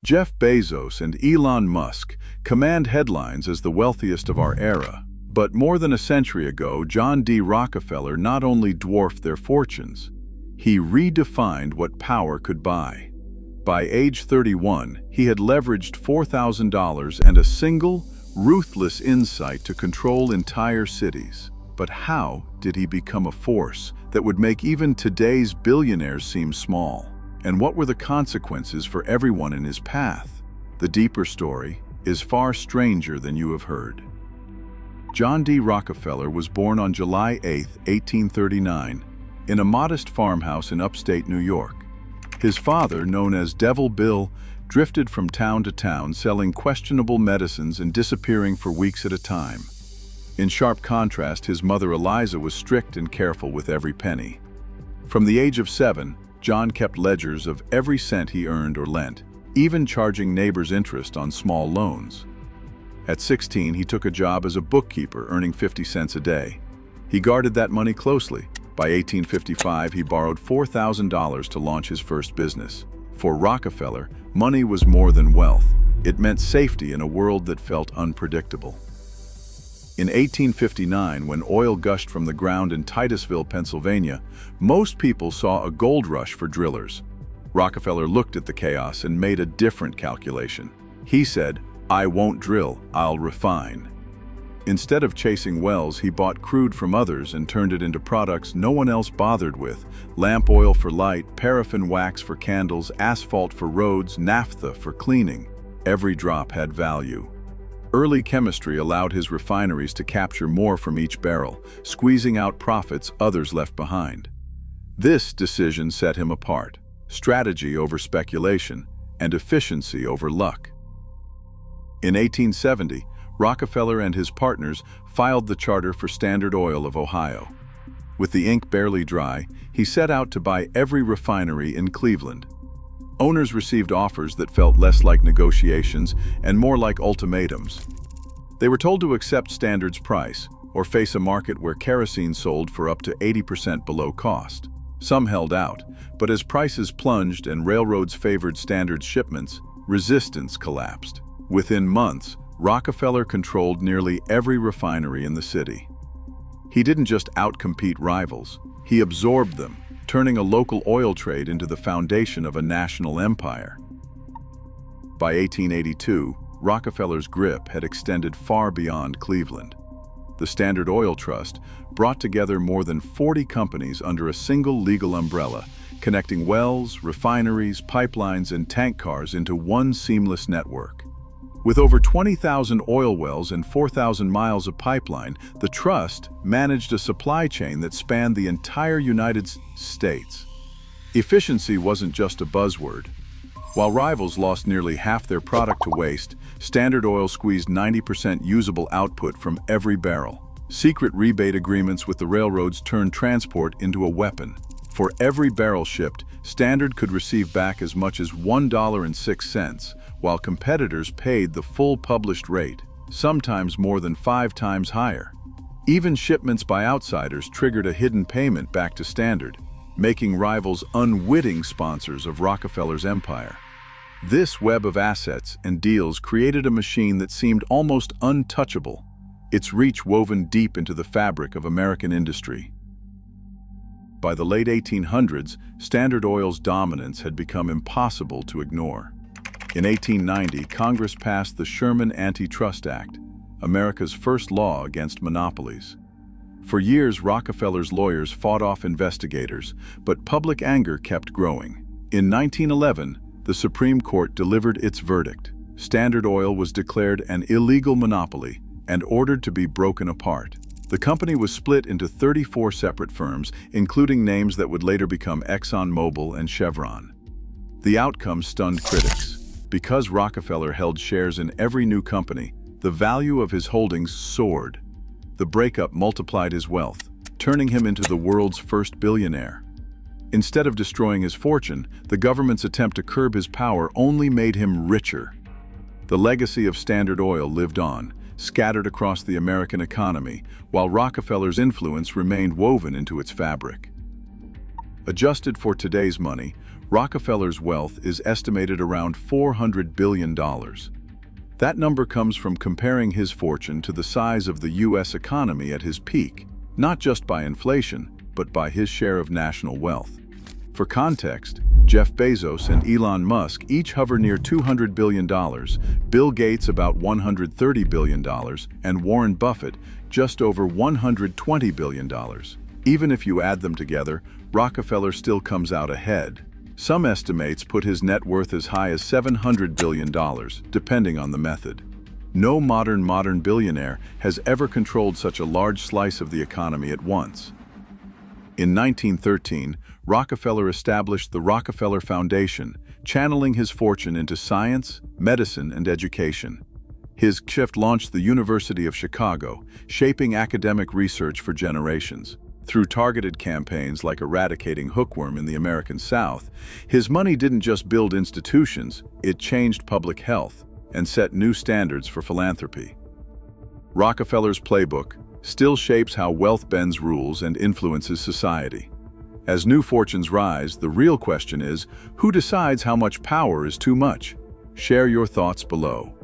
Jeff Bezos and Elon Musk command headlines as the wealthiest of our era. But more than a century ago, John D. Rockefeller not only dwarfed their fortunes, he redefined what power could buy. By age 31, he had leveraged $4,000 and a single, ruthless insight to control entire cities. But how did he become a force that would make even today's billionaires seem small? And what were the consequences for everyone in his path? The deeper story is far stranger than you have heard. John D. Rockefeller was born on July 8, 1839, in a modest farmhouse in upstate New York. His father, known as Devil Bill, drifted from town to town selling questionable medicines and disappearing for weeks at a time. In sharp contrast, his mother Eliza was strict and careful with every penny. From the age of 7, John kept ledgers of every cent he earned or lent, even charging neighbors interest on small loans. At 16, he took a job as a bookkeeper, earning 50 cents a day. He guarded that money closely. By 1855, he borrowed $4,000 to launch his first business. For Rockefeller, money was more than wealth. It meant safety in a world that felt unpredictable. In 1859, when oil gushed from the ground in Titusville, Pennsylvania, most people saw a gold rush for drillers. Rockefeller looked at the chaos and made a different calculation. He said, "I won't drill, I'll refine." Instead of chasing wells, he bought crude from others and turned it into products no one else bothered with: lamp oil for light, paraffin wax for candles, asphalt for roads, naphtha for cleaning. Every drop had value. Early chemistry allowed his refineries to capture more from each barrel, squeezing out profits others left behind. This decision set him apart: strategy over speculation and efficiency over luck. In 1870, Rockefeller and his partners filed the charter for Standard Oil of Ohio. With the ink barely dry, he set out to buy every refinery in Cleveland. Owners received offers that felt less like negotiations and more like ultimatums. They were told to accept Standard's price or face a market where kerosene sold for up to 80% below cost. Some held out, but as prices plunged and railroads favored Standard's shipments, resistance collapsed. Within months, Rockefeller controlled nearly every refinery in the city. He didn't just outcompete rivals, he absorbed them, turning a local oil trade into the foundation of a national empire. By 1882, Rockefeller's grip had extended far beyond Cleveland. The Standard Oil Trust brought together more than 40 companies under a single legal umbrella, connecting wells, refineries, pipelines, and tank cars into one seamless network. With over 20,000 oil wells and 4,000 miles of pipeline, the trust managed a supply chain that spanned the entire United States. Efficiency wasn't just a buzzword. While rivals lost nearly half their product to waste, Standard Oil squeezed 90% usable output from every barrel. Secret rebate agreements with the railroads turned transport into a weapon. For every barrel shipped, Standard could receive back as much as $1.06, while competitors paid the full published rate, sometimes more than 5 times higher. Even shipments by outsiders triggered a hidden payment back to Standard, making rivals unwitting sponsors of Rockefeller's empire. This web of assets and deals created a machine that seemed almost untouchable, its reach woven deep into the fabric of American industry. By the late 1800s, Standard Oil's dominance had become impossible to ignore. In 1890, Congress passed the Sherman Antitrust Act, America's first law against monopolies. For years, Rockefeller's lawyers fought off investigators, but public anger kept growing. In 1911, the Supreme Court delivered its verdict. Standard Oil was declared an illegal monopoly and ordered to be broken apart. The company was split into 34 separate firms, including names that would later become ExxonMobil and Chevron. The outcome stunned critics. Because Rockefeller held shares in every new company, the value of his holdings soared. The breakup multiplied his wealth, turning him into the world's first billionaire. Instead of destroying his fortune, the government's attempt to curb his power only made him richer. The legacy of Standard Oil lived on, scattered across the American economy, while Rockefeller's influence remained woven into its fabric. Adjusted for today's money, Rockefeller's wealth is estimated around $400 billion. That number comes from comparing his fortune to the size of the U.S. economy at his peak, not just by inflation, but by his share of national wealth. For context, Jeff Bezos and Elon Musk each hover near $200 billion, Bill Gates about $130 billion, and Warren Buffett just over $120 billion. Even if you add them together, Rockefeller still comes out ahead. Some estimates put his net worth as high as $700 billion, depending on the method. No modern billionaire has ever controlled such a large slice of the economy at once. In 1913, Rockefeller established the Rockefeller Foundation, channeling his fortune into science, medicine, and education. His shift launched the University of Chicago, shaping academic research for generations. Through targeted campaigns like eradicating hookworm in the American South, his money didn't just build institutions, it changed public health and set new standards for philanthropy. Rockefeller's playbook still shapes how wealth bends rules and influences society. As new fortunes rise, the real question is, who decides how much power is too much? Share your thoughts below.